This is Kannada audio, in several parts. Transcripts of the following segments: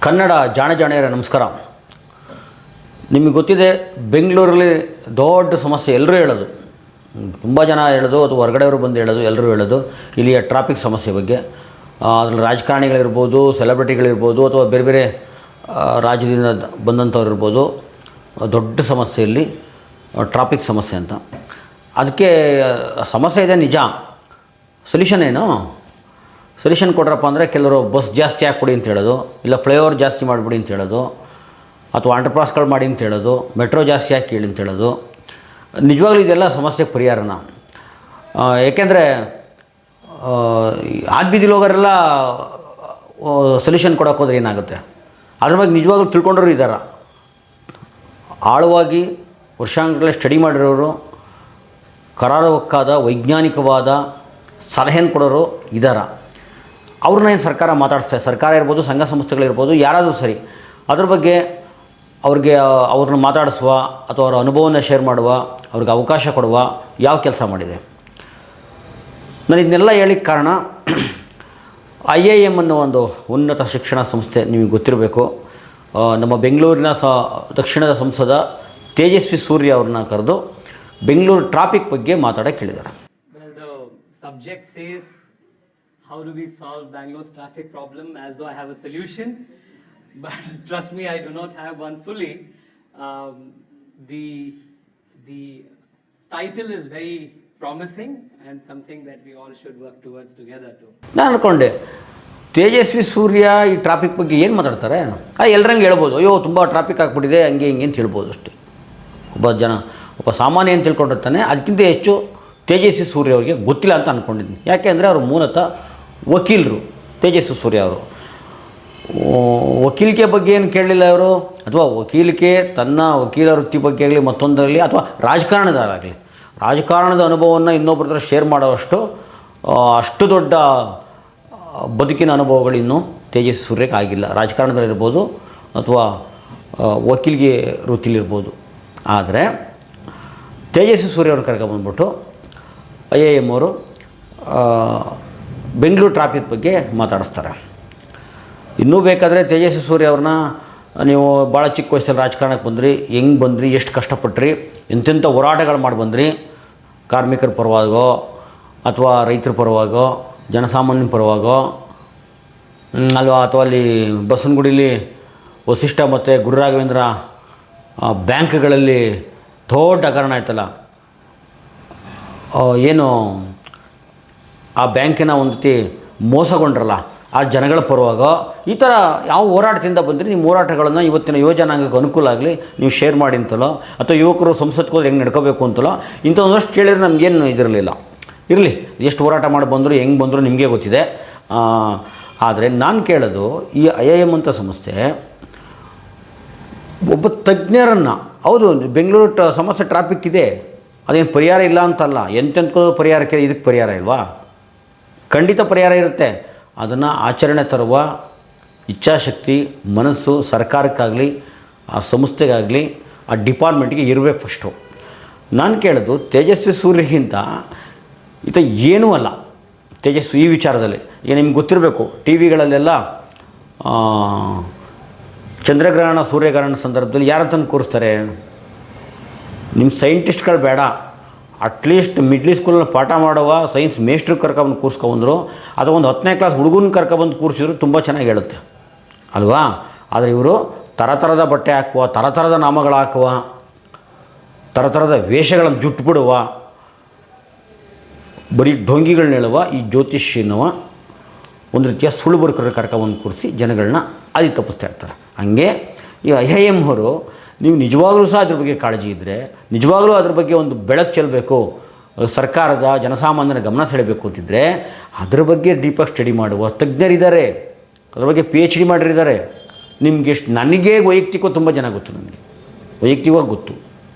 ಕನ್ನಡ ಜಾಣೆಯರ ನಮಸ್ಕಾರ. ನಿಮಗೆ ಗೊತ್ತಿದೆ, ಬೆಂಗಳೂರಲ್ಲಿ ದೊಡ್ಡ ಸಮಸ್ಯೆ ಎಲ್ಲರೂ ಹೇಳೋದು, ತುಂಬ ಜನ ಹೇಳೋದು ಅಥವಾ ಹೊರಗಡೆಯವರು ಬಂದು ಹೇಳೋದು, ಎಲ್ಲರೂ ಹೇಳೋದು ಇಲ್ಲಿಯ ಟ್ರಾಫಿಕ್ ಸಮಸ್ಯೆ ಬಗ್ಗೆ. ಅದರಲ್ಲಿ ರಾಜಕಾರಣಿಗಳಿರ್ಬೋದು, ಸೆಲೆಬ್ರಿಟಿಗಳಿರ್ಬೋದು, ಅಥವಾ ಬೇರೆ ಬೇರೆ ರಾಜ್ಯದಿಂದ ಬಂದಂಥವ್ರು ಇರ್ಬೋದು. ದೊಡ್ಡ ಸಮಸ್ಯೆಯಲ್ಲಿ ಟ್ರಾಫಿಕ್ ಸಮಸ್ಯೆ ಅಂತ. ಅದಕ್ಕೆ ಸಮಸ್ಯೆ ಇದೆ ನಿಜ. ಸೊಲ್ಯೂಷನ್ ಏನು? ಸೊಲ್ಯೂಷನ್ ಕೊಡ್ರಪ್ಪ ಅಂದರೆ ಕೆಲವರು ಬಸ್ ಜಾಸ್ತಿ ಹಾಕ್ಬಿಡಿ ಅಂತ ಹೇಳೋದು, ಇಲ್ಲ ಫ್ಲೈಓವರ್ ಜಾಸ್ತಿ ಮಾಡಿಬಿಡಿ ಅಂತ ಹೇಳೋದು, ಅಥವಾ ಅಂಡರ್ಪಾಸ್ಗಳು ಮಾಡಿ ಅಂತ ಹೇಳೋದು, ಮೆಟ್ರೋ ಜಾಸ್ತಿ ಹಾಕಿ ಹೇಳಿ ಅಂತ ಹೇಳೋದು. ನಿಜವಾಗ್ಲೂ ಇದೆಲ್ಲ ಸಮಸ್ಯೆಗೆ ಪರಿಹಾರನ? ಏಕೆಂದರೆ ಬೀದಿಲಿ ಹೋಗೋರೆಲ್ಲ ಸೊಲ್ಯೂಷನ್ ಕೊಡೋಕೆ ಹೋದ್ರೆ ಏನಾಗುತ್ತೆ? ಅದ್ರ ಬಗ್ಗೆ ನಿಜವಾಗ್ಲೂ ತಿಳ್ಕೊಂಡ್ರು ಇದ್ದಾರೆ. ಆಳವಾಗಿ ವರ್ಷಾಂಗಗಳೇ ಸ್ಟಡಿ ಮಾಡಿರೋರು, ಕರಾರುವಕ್ಕಾದ ವೈಜ್ಞಾನಿಕವಾದ ಸಲಹೆಯನ್ನು ಕೊಡೋರು ಇದ್ದಾರೆ. ಅವ್ರನ್ನ ಏನು ಸರ್ಕಾರ ಮಾತಾಡಿಸ್ತಾರೆ, ಸರ್ಕಾರ ಇರ್ಬೋದು, ಸಂಘ ಸಂಸ್ಥೆಗಳಿರ್ಬೋದು, ಯಾರಾದರೂ ಸರಿ, ಅದ್ರ ಬಗ್ಗೆ ಅವ್ರನ್ನ ಮಾತಾಡಿಸುವ ಅಥವಾ ಅವರ ಅನುಭವವನ್ನು ಶೇರ್ ಮಾಡುವ, ಅವ್ರಿಗೆ ಅವಕಾಶ ಕೊಡುವ ಯಾವ ಕೆಲಸ ಮಾಡಿದೆ? ನಾನು ಇದನ್ನೆಲ್ಲ ಹೇಳಿಕ್ಕೆ ಕಾರಣ, IIM ಅನ್ನೋ ಒಂದು ಉನ್ನತ ಶಿಕ್ಷಣ ಸಂಸ್ಥೆ ನಿಮಗೆ ಗೊತ್ತಿರಬೇಕು. ನಮ್ಮ ಬೆಂಗಳೂರಿನ ದಕ್ಷಿಣದ ಸಂಸದ ತೇಜಸ್ವಿ ಸೂರ್ಯ ಅವ್ರನ್ನ ಕರೆದು ಬೆಂಗಳೂರು ಟ್ರಾಫಿಕ್ ಬಗ್ಗೆ ಮಾತಾಡೋಕ್ಕೆ ಹೇಳಿದ್ದಾರೆ. Subject says, how do we solve Bangalore's traffic problem, as though I have a solution, but trust me, I do not have one fully. The title is very promising and something that we all should work towards together too. ನಾನು ಅಂದ್ಕೊಂಡೆ, ತೇಜಸ್ವಿ ಸೂರ್ಯ ಈ ಟ್ರಾಫಿಕ್ ಬಗ್ಗೆ ಏನು ಮಾತಾಡ್ತಾರೆ? ಎಲ್ಲರಂಗೆ ಹೇಳ್ಬೋದು, ಅಯ್ಯೋ ತುಂಬ ಟ್ರಾಫಿಕ್ ಆಗಿಬಿಟ್ಟಿದೆ, ಹಂಗೆ ಹಿಂಗೆ ಅಂತ ಹೇಳ್ಬೋದು ಅಷ್ಟೇ. ಒಬ್ಬ ಸಾಮಾನ್ಯ ಏನು ತಿಳ್ಕೊಂಡಿರ್ತಾನೆ. ಅದಕ್ಕಿಂತ ಹೆಚ್ಚು ತೇಜಸ್ವಿ ಸೂರ್ಯ ಅವರಿಗೆ ಗೊತ್ತಿಲ್ಲ ಅಂತ ಅಂದ್ಕೊಂಡಿದ್ದೀನಿ. ಯಾಕೆ ಅಂದರೆ ಅವರು ಮೂಲತಃ ವಕೀಲರು. ತೇಜಸ್ವಿ ಸೂರ್ಯ ಅವರು ವಕೀಲಿಕೆ ಬಗ್ಗೆ ಏನು ಕೇಳಲಿಲ್ಲ ಅವರು, ಅಥವಾ ವಕೀಲಿಕೆ ತನ್ನ ವಕೀಲ ವೃತ್ತಿ ಬಗ್ಗೆ ಆಗಲಿ, ಮತ್ತೊಂದಾಗಲಿ, ಅಥವಾ ರಾಜಕಾರಣದ ಅನುಭವವನ್ನು ಇನ್ನೊಬ್ಬರ ಹತ್ರ ಶೇರ್ ಮಾಡೋವಷ್ಟು ಅಷ್ಟು ದೊಡ್ಡ ಬದುಕಿನ ಅನುಭವಗಳು ಇನ್ನೂ ತೇಜಸ್ವಿ ಸೂರ್ಯಕ್ಕೆ ಆಗಿಲ್ಲ. ರಾಜಕಾರಣದಲ್ಲಿರ್ಬೋದು ಅಥವಾ ವಕೀಲಿಗೆ ವೃತ್ತಿಲಿರ್ಬೋದು. ಆದರೆ ತೇಜಸ್ವಿ ಸೂರ್ಯ ಅವ್ರನ್ನ ಕರ್ಕೊಂಡ್ಬಂದ್ಬಿಟ್ಟು IIM ಅವರು ಬೆಂಗಳೂರು ಟ್ರಾಫಿಕ್ ಬಗ್ಗೆ ಮಾತಾಡಿಸ್ತಾರೆ. ಇನ್ನೂ ಬೇಕಾದರೆ ತೇಜಸ್ವಿ ಸೂರ್ಯ ಅವ್ರನ್ನ ನೀವು ಭಾಳ ಚಿಕ್ಕ ವಯಸ್ಸಲ್ಲಿ ರಾಜಕಾರಣಕ್ಕೆ ಬಂದ್ರಿ, ಹೆಂಗೆ ಬಂದ್ರಿ, ಎಷ್ಟು ಕಷ್ಟಪಟ್ರಿ, ಎಂತೆಂಥ ಹೋರಾಟಗಳು ಮಾಡಿ ಬಂದ್ರಿ, ಕಾರ್ಮಿಕರ ಪರವಾಗೋ ಅಥವಾ ರೈತರ ಪರವಾಗೋ, ಜನಸಾಮಾನ್ಯನ ಪರವಾಗೋ ಅಲ್ವಾ, ಅಥವಾ ಅಲ್ಲಿ ಬಸವನಗುಡಿಲಿ ವಸಿಷ್ಠ ಮತ್ತು ಗುರುರಾಘವೇಂದ್ರ ಬ್ಯಾಂಕ್ಗಳಲ್ಲಿ ದೊಡ್ಡ ಹಗರಣ ಆಯ್ತಲ್ಲ, ಏನು ಆ ಬ್ಯಾಂಕಿನ ಒಂದು ರೀತಿ ಮೋಸಗೊಂಡ್ರಲ್ಲ, ಆ ಜನಗಳ ಪರವಾಗೋ, ಈ ಥರ ಯಾವ ಹೋರಾಟದಿಂದ ಬಂದರೆ ನಿಮ್ಮ ಹೋರಾಟಗಳನ್ನು ಇವತ್ತಿನ ಯುವಜನಾಂಗಕ್ಕೆ ಅನುಕೂಲ ಆಗಲಿ ನೀವು ಶೇರ್ ಮಾಡಿ ಅಂತಲೋ, ಅಥವಾ ಯುವಕರು ಸಂಸತ್ಗೆ ಹೋದ್ರೆ ಹೆಂಗೆ ನಡ್ಕೋಬೇಕು ಅಂತಲೋ, ಇಂಥ ಒಂದಷ್ಟು ಕೇಳಿದ್ರೆ ನಮಗೇನು ಇದಿರಲಿಲ್ಲ. ಇರಲಿ, ಎಷ್ಟು ಹೋರಾಟ ಮಾಡಿ ಬಂದರು, ಹೆಂಗೆ ಬಂದರು ನಿಮಗೆ ಗೊತ್ತಿದೆ. ಆದರೆ ನಾನು ಕೇಳೋದು, ಈ IIM ಅಂತ ಸಂಸ್ಥೆ ಒಬ್ಬ ತಜ್ಞರನ್ನು, ಹೌದು ಬೆಂಗಳೂರು ಸಮಸ್ಯೆ ಟ್ರಾಫಿಕ್ ಇದೆ, ಅದೇನು ಪರಿಹಾರ ಇಲ್ಲ ಅಂತಲ್ಲ, ಎಂತೆಂಥೋ ಪರಿಹಾರಕ್ಕೆ ಇದಕ್ಕೆ ಪರಿಹಾರ ಇಲ್ವಾ? ಖಂಡಿತ ಪರಿಹಾರ ಇರುತ್ತೆ. ಅದನ್ನು ಆಚರಣೆ ತರುವ ಇಚ್ಛಾಶಕ್ತಿ, ಮನಸ್ಸು ಸರ್ಕಾರಕ್ಕಾಗಲಿ, ಆ ಸಂಸ್ಥೆಗಾಗಲಿ, ಆ ಡಿಪಾರ್ಟ್ಮೆಂಟ್ಗೆ ಇರಬೇಕು ಫಸ್ಟು. ನಾನು ಕೇಳೋದು, ತೇಜಸ್ವಿ ಸೂರ್ಯಗಿಂತ ಈತ ಏನೂ ಅಲ್ಲ ತೇಜಸ್ವಿ ಈ ವಿಚಾರದಲ್ಲಿ. ಈಗ ನಿಮ್ಗೆ ಗೊತ್ತಿರಬೇಕು, ಟಿ ವಿಗಳಲ್ಲೆಲ್ಲ ಚಂದ್ರಗ್ರಹಣ ಸೂರ್ಯಗ್ರಹಣ ಸಂದರ್ಭದಲ್ಲಿ ಯಾರಂತಂದು ಕೂರಿಸ್ತಾರೆ? ನಿಮ್ಮ ಸೈಂಟಿಸ್ಟ್ಗಳು ಬೇಡ, ಅಟ್ಲೀಸ್ಟ್ ಮಿಡ್ಲ್ ಸ್ಕೂಲಲ್ಲಿ ಪಾಠ ಮಾಡುವ ಸೈನ್ಸ್ ಮೇಸ್ಟ್ರಿಗೆ ಕರ್ಕೊಬಂದು ಕೂರಿಸ್ಕೊಬಂದರು, ಅಥವಾ ಒಂದು 10ನೇ ಕ್ಲಾಸ್ ಹುಡುಗನ ಕರ್ಕೊಬಂದು ಕೂರಿಸಿದ್ರು ತುಂಬ ಚೆನ್ನಾಗಿ ಹೇಳುತ್ತೆ ಅಲ್ವಾ? ಆದರೆ ಇವರು ಥರದ ಬಟ್ಟೆ ಹಾಕುವ, ಥರದ ನಾಮಗಳು ಹಾಕುವ, ಥರದ ವೇಷಗಳನ್ನು ಜುಟ್ಟುಬಿಡುವ, ಬರೀ ಢೋಂಗಿಗಳನ್ನ ಹೇಳುವ ಈ ಜ್ಯೋತಿಷ್ಯನವ ಒಂದು ರೀತಿಯ ಸುಳ್ಳು ಬರುಕರನ್ನು ಕರ್ಕೊಬಂದು ಕೂರಿಸಿ ಜನಗಳನ್ನ ಅಲ್ಲಿ ತಪ್ಪಿಸ್ತಾ ಇರ್ತಾರೆ. ಹಂಗೆ ಈ IIM ಅವರು, ನೀವು ನಿಜವಾಗಲೂ ಸಹ ಅದ್ರ ಬಗ್ಗೆ ಕಾಳಜಿ ಇದ್ದರೆ, ನಿಜವಾಗಲೂ ಅದ್ರ ಬಗ್ಗೆ ಒಂದು ಬೆಳಕು ಚೆಲ್ಲಬೇಕು, ಸರ್ಕಾರದ ಜನಸಾಮಾನ್ಯರ ಗಮನ ಸೆಳೆಯಬೇಕು ಅಂತಿದ್ದರೆ, ಅದ್ರ ಬಗ್ಗೆ ಡೀಪಾಗಿ ಸ್ಟಡಿ ಮಾಡುವ ತಜ್ಞರಿದ್ದಾರೆ, ಅದ್ರ ಬಗ್ಗೆ PhD ಮಾಡಿರಿದ್ದಾರೆ. ನಿಮಗೆ ನನಗೆ ವೈಯಕ್ತಿಕವಾಗಿ ತುಂಬ ಜನ ಗೊತ್ತು, ನನಗೆ ವೈಯಕ್ತಿಕವಾಗಿ ಗೊತ್ತು.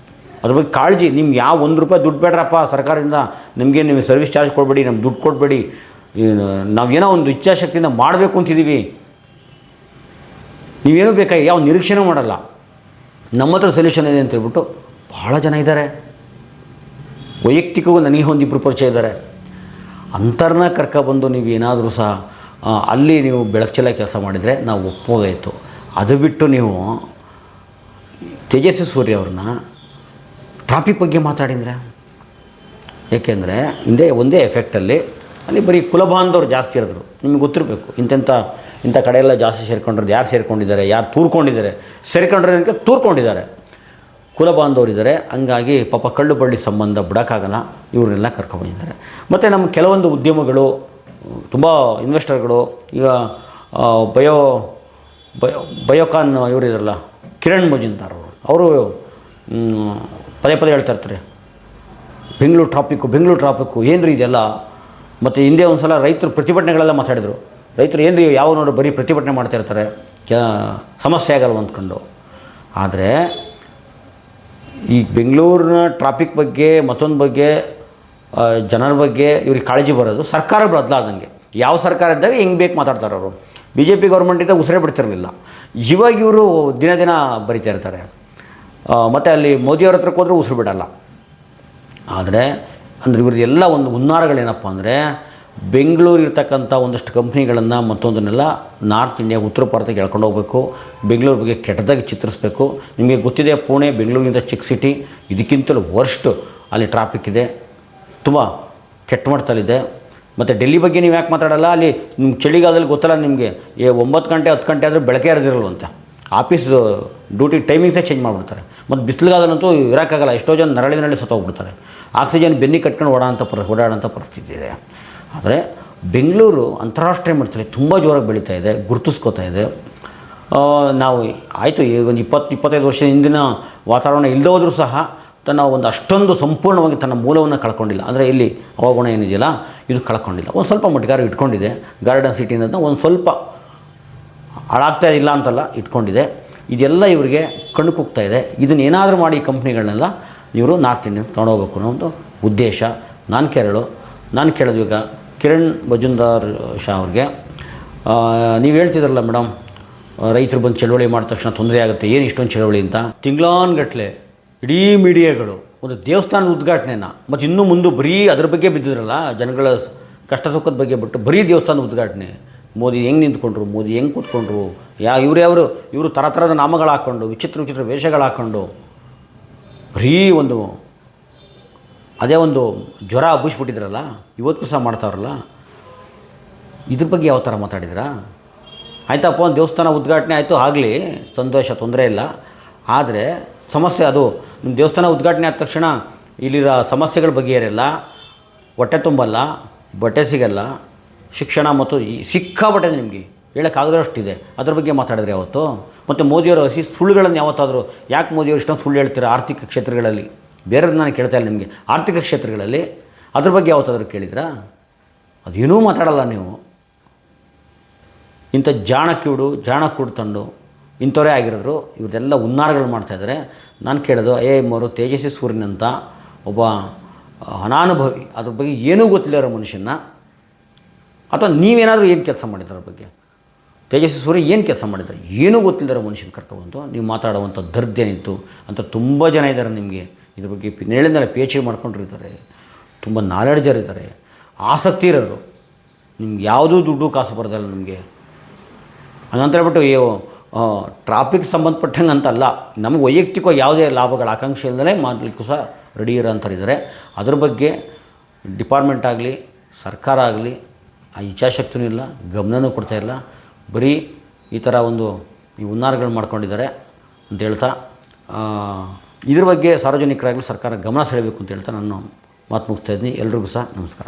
ಅದ್ರ ಬಗ್ಗೆ ಕಾಳಜಿ, ನಿಮ್ಗೆ ಯಾವ ₹1 ದುಡ್ಡು ಬೇಡ್ರಪ್ಪ ಸರ್ಕಾರದಿಂದ, ನಿಮಗೆ ನೀವು ಸರ್ವಿಸ್ ಚಾರ್ಜ್ ಕೊಡಬೇಡಿ, ನಮ್ಗೆ ದುಡ್ಡು ಕೊಡಬೇಡಿ, ನಾವೇನೋ ಒಂದು ಇಚ್ಛಾಶಕ್ತಿಯಿಂದ ಮಾಡಬೇಕು ಅಂತಿದ್ದೀವಿ, ನೀವೇನೂ ಬೇಕಾಗಿ ಯಾವ ನಿರೀಕ್ಷೆನೂ ಮಾಡಲ್ಲ, ನಮ್ಮ ಹತ್ರ ಸೊಲ್ಯೂಷನ್ ಇದೆ ಅಂತ ಹೇಳ್ಬಿಟ್ಟು ಭಾಳ ಜನ ಇದ್ದಾರೆ. ವೈಯಕ್ತಿಕವೂ ನನಗೆ ಒಂದಿಬ್ಬರು ಪರಿಚಯ ಇದ್ದಾರೆ. ಅಂಥವ್ರನ್ನ ಕರ್ಕೊಬಂದು ನೀವು ಏನಾದರೂ ಸಹ ಅಲ್ಲಿ ನೀವು ಬೆಳಕು ಚೆಲ್ಲ ಕೆಲಸ ಮಾಡಿದರೆ ನಾವು ಒಪ್ಪೋದಾಯಿತು. ಅದು ಬಿಟ್ಟು ನೀವು ತೇಜಸ್ವಿ ಸೂರ್ಯ ಅವ್ರನ್ನ ಟ್ರಾಫಿಕ್ ಬಗ್ಗೆ ಮಾತಾಡಿದ್ರೆ, ಏಕೆಂದರೆ ಹಿಂದೆ ಒಂದೇ ಎಫೆಕ್ಟಲ್ಲಿ ಅಲ್ಲಿ ಬರೀ ಕುಲಬಾಂಧವರು ಜಾಸ್ತಿ ಇರೋದು ನಿಮಗೆ ಗೊತ್ತಿರಬೇಕು. ಇಂಥ ಕಡೆಯೆಲ್ಲ ಜಾಸ್ತಿ ಸೇರ್ಕೊಂಡಿರೋದು, ಯಾರು ಸೇರ್ಕೊಂಡಿದ್ದಾರೆ, ಯಾರು ತೂರ್ಕೊಂಡಿದ್ದಾರೆ, ಸೇರ್ಕೊಂಡಿರೋದಕ್ಕೆ ತೂರ್ಕೊಂಡಿದ್ದಾರೆ, ಕುಲಬಾಂಧವರಿದ್ದಾರೆ. ಹಂಗಾಗಿ ಪಾಪ ಕಳ್ಳು ಬಳ್ಳಿ ಸಂಬಂಧ ಬಿಡೋಕ್ಕಾಗಲ್ಲ, ಇವ್ರನ್ನೆಲ್ಲ ಕರ್ಕೊಂಬಂದಿದ್ದಾರೆ. ಮತ್ತು ನಮ್ಮ ಕೆಲವೊಂದು ಉದ್ಯಮಗಳು, ತುಂಬ ಇನ್ವೆಸ್ಟರ್ಗಳು, ಈಗ ಬಯೋಕಾನ್ ಇವರಿದಾರಲ್ಲ, ಕಿರಣ್ ಮಜುಂದಾರ್ ಅವರು ಪದೇ ಪದೇ ಹೇಳ್ತಾ ಇರ್ತಾರೆ, ಬೆಂಗಳೂರು ಟ್ರಾಫಿಕ್ಕು ಏನು ರೀ ಇದೆಲ್ಲ. ಮತ್ತು ಹಿಂದೆ ಒಂದು ಸಲ ರೈತರು ಪ್ರತಿಭಟನೆಗಳೆಲ್ಲ ಮಾತಾಡಿದರು. ರೈತರು ಏನು ರೀ ಯಾವ ನೋಡಿ ಬರೀ ಪ್ರತಿಭಟನೆ ಮಾಡ್ತಾ ಇರ್ತಾರೆ, ಸಮಸ್ಯೆ ಆಗಲ್ಲ ಅಂದ್ಕೊಂಡು. ಆದರೆ ಈ ಬೆಂಗಳೂರಿನ ಟ್ರಾಫಿಕ್ ಬಗ್ಗೆ, ಮತ್ತೊಂದು ಬಗ್ಗೆ, ಜನರ ಬಗ್ಗೆ ಇವ್ರಿಗೆ ಕಾಳಜಿ ಬರೋದು ಸರ್ಕಾರ ಬದಲಾದಂಗೆ. ಯಾವ ಸರ್ಕಾರ ಇದ್ದಾಗ ಹೆಂಗೆ ಬೇಕು ಮಾತಾಡ್ತಾರೆ ಅವರು. BJP ಗೌರ್ಮೆಂಟಿಂದ ಉಸಿರೇ ಬಿಡ್ತಿರಲಿಲ್ಲ. ಇವಾಗ ಇವರು ದಿನ ದಿನ ಬರಿತಾ ಇರ್ತಾರೆ. ಮತ್ತು ಅಲ್ಲಿ ಮೋದಿಯವ್ರ ಹತ್ರಕ್ಕೆ ಹೋದರೂ ಉಸಿರು ಬಿಡಲ್ಲ. ಆದರೆ ಅಂದರೆ ಇವ್ರದ್ದೆಲ್ಲ ಒಂದು ಹುನ್ನಾರಗಳೇನಪ್ಪ ಅಂದರೆ, ಬೆಂಗಳೂರು ಇರ್ತಕ್ಕಂಥ ಒಂದಷ್ಟು ಕಂಪ್ನಿಗಳನ್ನು ಮತ್ತೊಂದನ್ನೆಲ್ಲ ನಾರ್ತ್ ಇಂಡಿಯಾ, ಉತ್ತರ ಭಾರತಕ್ಕೆ ಎಳ್ಕೊಂಡು ಹೋಗಬೇಕು, ಬೆಂಗಳೂರು ಬಗ್ಗೆ ಕೆಟ್ಟದಾಗಿ ಚಿತ್ರಿಸಬೇಕು. ನಿಮಗೆ ಗೊತ್ತಿದೆ, ಪುಣೆ ಬೆಂಗಳೂರಿಗಿಂತ ಚಿಕ್ಕ ಸಿಟಿ, ಇದಕ್ಕಿಂತಲೂ ವರ್ಸ್ಟ್ ಅಲ್ಲಿ ಟ್ರಾಫಿಕ್ ಇದೆ, ತುಂಬ ಕೆಟ್ಟ ಮಟ್ಟದಲ್ಲಿದೆ. ಮತ್ತು ಡೆಲ್ಲಿ ಬಗ್ಗೆ ನೀವು ಯಾಕೆ ಮಾತಾಡಲ್ಲ, ಅಲ್ಲಿ ನಿಮ್ಮ ಚಳಿಗಾಲದಲ್ಲಿ ಗೊತ್ತಲ್ಲ ನಿಮಗೆ, 9 ಗಂಟೆ 10 ಗಂಟೆ ಆದರೆ ಬೆಳಗ್ಗೆ ಇರೋದಿರಲ್ವಂತೆ. ಆಫೀಸ್ ಡ್ಯೂಟಿ ಟೈಮಿಂಗ್ಸೇ ಚೇಂಜ್ ಮಾಡಿಬಿಡ್ತಾರೆ. ಮತ್ತು ಬಿಸಿಲುಗಾಲಂತೂ ಇರೋಕ್ಕಾಗಲ್ಲ, ಎಷ್ಟೋ ಜನ ನರಳಿ ಸತ್ತೋಗ್ಬಿಡ್ತಾರೆ. ಆಕ್ಸಿಜನ್ ಬೆನ್ನಿ ಕಟ್ಕೊಂಡು ಓಡಾಡೋಂಥ ಪರಿಸ್ಥಿತಿ ಇದೆ. ಆದರೆ ಬೆಂಗಳೂರು ಅಂತಾರಾಷ್ಟ್ರೀಯ ಮಟ್ಟದಲ್ಲಿ ತುಂಬ ಜೋರಾಗಿ ಬೆಳೀತಾ ಇದೆ, ಗುರುತಿಸ್ಕೋತಾ ಇದೆ. ನಾವು ಆಯಿತು, ಈಗ ಒಂದು 20-25 ವರ್ಷ ಹಿಂದಿನ ವಾತಾವರಣ ಇಲ್ಲದೆ ಹೋದರೂ ಸಹ ತನ್ನ ಒಂದು ಅಷ್ಟೊಂದು ಸಂಪೂರ್ಣವಾಗಿ ತನ್ನ ಮೂಲವನ್ನು ಕಳ್ಕೊಂಡಿಲ್ಲ. ಅಂದರೆ ಇಲ್ಲಿ ಹವಾಗುಣ ಏನಿದೆಯಲ್ಲ, ಇದು ಕಳ್ಕೊಂಡಿಲ್ಲ. ಒಂದು ಸ್ವಲ್ಪ ಮಟ್ಟಿಗಾರು ಇಟ್ಕೊಂಡಿದೆ. ಗಾರ್ಡನ್ ಸಿಟಿ ಅನ್ನೋದನ್ನ ಒಂದು ಸ್ವಲ್ಪ ಹಾಳಾಗ್ತಾ ಇಲ್ಲ ಅಂತಲ್ಲ, ಇಟ್ಕೊಂಡಿದೆ. ಇದೆಲ್ಲ ಇವರಿಗೆ ಕಣ್ಣು ಕುಗ್ತಾ ಇದೆ. ಇದನ್ನು ಏನಾದರೂ ಮಾಡಿ ಈ ಕಂಪ್ನಿಗಳನ್ನೆಲ್ಲ ಇವರು ನಾರ್ತ್ ಇಂಡಿಯನ್ ತೊಗೊಂಡೋಗ್ಬೇಕು ಅನ್ನೋ ಒಂದು ಉದ್ದೇಶ. ನಾನು ಕೇಳೋದು ಈಗ ಕಿರಣ್ ಮಜುಂದಾರ್ ಶಾ ಅವ್ರಿಗೆ, ನೀವು ಹೇಳ್ತಿದ್ರಲ್ಲ ಮೇಡಮ್, ರೈತರು ಬಂದು ಚಳವಳಿ ಮಾಡಿದ ತಕ್ಷಣ ತೊಂದರೆ ಆಗುತ್ತೆ, ಏನು ಇಷ್ಟೊಂದು ಚಳವಳಿ ಅಂತ. ತಿಂಗಳಾನ್ಗಟ್ಟಲೆ ಇಡೀ ಮೀಡಿಯಾಗಳು ಒಂದು ದೇವಸ್ಥಾನದ ಉದ್ಘಾಟನೆನ, ಮತ್ತು ಇನ್ನೂ ಮುಂದೆ ಬರೀ ಅದ್ರ ಬಗ್ಗೆ ಬಿದ್ದಿದ್ರಲ್ಲ, ಜನಗಳ ಕಷ್ಟ ಸುಖದ ಬಗ್ಗೆ ಬಿಟ್ಟು ಬರೀ ದೇವಸ್ಥಾನದ ಉದ್ಘಾಟನೆ. ಮೋದಿ ಹೆಂಗೆ ನಿಂತ್ಕೊಂಡ್ರು, ಮೋದಿ ಹೆಂಗೆ ಕೂತ್ಕೊಂಡ್ರು, ಇವರು ಥರದ ನಾಮಗಳು ಹಾಕ್ಕೊಂಡು, ವಿಚಿತ್ರ ವೇಷಗಳು ಹಾಕ್ಕೊಂಡು ಬರೀ ಅದೇ ಒಂದು ಜ್ವರ ಹಬ್ಬಿಸ್ಬಿಟ್ಟಿದ್ರಲ್ಲ, ಇವತ್ತು ಸಹ ಮಾಡ್ತಾವ್ರಲ್ಲ. ಇದ್ರ ಬಗ್ಗೆ ಯಾವ ಥರ ಮಾತಾಡಿದ್ರಾ? ಆಯ್ತಪ್ಪ, ಒಂದು ದೇವಸ್ಥಾನ ಉದ್ಘಾಟನೆ ಆಯಿತು, ಆಗಲಿ, ಸಂತೋಷ, ತೊಂದರೆ ಇಲ್ಲ. ಆದರೆ ಸಮಸ್ಯೆ ಅದು, ನಿಮ್ಮ ದೇವಸ್ಥಾನ ಉದ್ಘಾಟನೆ ಆದ ತಕ್ಷಣ ಇಲ್ಲಿರೋ ಸಮಸ್ಯೆಗಳ ಬಗೆಹರಿಯಲ್ಲ, ಹೊಟ್ಟೆ ತುಂಬಲ್ಲ, ಬಟ್ಟೆ ಸಿಗಲ್ಲ, ಶಿಕ್ಷಣ ಮತ್ತು ಸಿಕ್ಕಾಬಟ್ಟೆ ನಿಮಗೆ ಹೇಳೋಕ್ಕಾಗದಷ್ಟಿದೆ. ಅದ್ರ ಬಗ್ಗೆ ಮಾತಾಡಿದ್ರೆ ಯಾವತ್ತು? ಮತ್ತು ಮೋದಿಯವರು ಸುಳ್ಳುಗಳನ್ನು ಯಾವತ್ತಾದರೂ, ಯಾಕೆ ಮೋದಿಯವರು ಇಷ್ಟೊಂದು ಸುಳ್ಳು ಹೇಳ್ತೀರಾ ಆರ್ಥಿಕ ಕ್ಷೇತ್ರಗಳಲ್ಲಿ? ಬೇರೆಯವ್ರನ್ನ ನಾನು ಕೇಳ್ತಾ ಇಲ್ಲ ನಿಮಗೆ. ಆರ್ಥಿಕ ಕ್ಷೇತ್ರಗಳಲ್ಲಿ ಅದ್ರ ಬಗ್ಗೆ ಯಾವತ್ತಾದರೂ ಕೇಳಿದ್ರಾ? ಅದೇನೂ ಮಾತಾಡಲ್ಲ ನೀವು. ಇಂಥ ಜಾಣಕೂಡು ತಂಡು ಇಂಥವರೇ ಆಗಿರೋದ್ರು. ಇವ್ರದ್ದೆಲ್ಲ ಹುನ್ನಾರಗಳು ಮಾಡ್ತಾಯಿದ್ದಾರೆ. ನಾನು ಕೇಳೋದು, ಅವರು ತೇಜಸ್ವಿ ಸೂರ್ಯನಂತ ಒಬ್ಬ ಅನಾನುಭವಿ, ಅದ್ರ ಬಗ್ಗೆ ಏನೂ ಗೊತ್ತಿಲ್ಲರೋ ಮನುಷ್ಯನ, ಅಥವಾ ನೀವೇನಾದರೂ ಏನು ಕೆಲಸ ಮಾಡಿದ್ರ ಅದ್ರ ಬಗ್ಗೆ? ತೇಜಸ್ವಿ ಸೂರ್ಯ ಏನು ಕೆಲಸ ಮಾಡಿದ್ದಾರೆ? ಏನೂ ಗೊತ್ತಿಲ್ಲದಿರೋ ಮನುಷ್ಯನ ಕರ್ಕೊಬಂತು ನೀವು ಮಾತಾಡುವಂಥ ದರ್ದೇನಿತ್ತು ಅಂತ ತುಂಬ ಜನ ಇದ್ದಾರೆ. ನಿಮಗೆ ಇದ್ರ ಬಗ್ಗೆ ಹೇಳಿದ್ಮೇಲೆ PhD ಮಾಡ್ಕೊಂಡಿರ್ತಾರೆ, ತುಂಬ ನಾಲೆಡ್ಜರ್ ಇದ್ದಾರೆ, ಆಸಕ್ತಿ ಇರೋರು. ನಿಮ್ಗೆ ಯಾವುದೂ ದುಡ್ಡು ಕಾಸು ಬರೋದಲ್ಲ ನಿಮಗೆ. ಹಂಗಂತ ಹೇಳ್ಬಿಟ್ಟು ಟ್ರಾಫಿಕ್ ಸಂಬಂಧಪಟ್ಟಂಗೆ ಅಂತಲ್ಲ, ನಮಗೆ ವೈಯಕ್ತಿಕವಾಗಿ ಯಾವುದೇ ಲಾಭಗಳ ಆಕಾಂಕ್ಷೆ ಇಲ್ಲದೇ ಮಾಡಲಿಕ್ಕೂ ಸಹ ರೆಡಿ ಇರೋಂಥವ್ರಿದ್ದಾರೆ. ಅದ್ರ ಬಗ್ಗೆ ಡಿಪಾರ್ಟ್ಮೆಂಟ್ ಆಗಲಿ, ಸರ್ಕಾರ ಆಗಲಿ ಆ ಇಚ್ಛಾಶಕ್ತಿನೂ ಇಲ್ಲ, ಗಮನವೂ ಕೊಡ್ತಾಯಿಲ್ಲ. ಬರೀ ಈ ಥರ ಈ ಹುನ್ನಾರಗಳು ಮಾಡ್ಕೊಂಡಿದ್ದಾರೆ ಅಂತ ಹೇಳ್ತಾ, ಇದ್ರ ಬಗ್ಗೆ ಸಾರ್ವಜನಿಕರಾಗಲಿ ಸರ್ಕಾರ ಗಮನ ಸೆಳೆಯಬೇಕು ಅಂತ ಹೇಳ್ತಾ ನಾನು ಮಾತು ಮುಗಿಸ್ತಾ ಇದ್ದೀನಿ. ಎಲ್ರಿಗೂ ಸಹ ನಮಸ್ಕಾರ.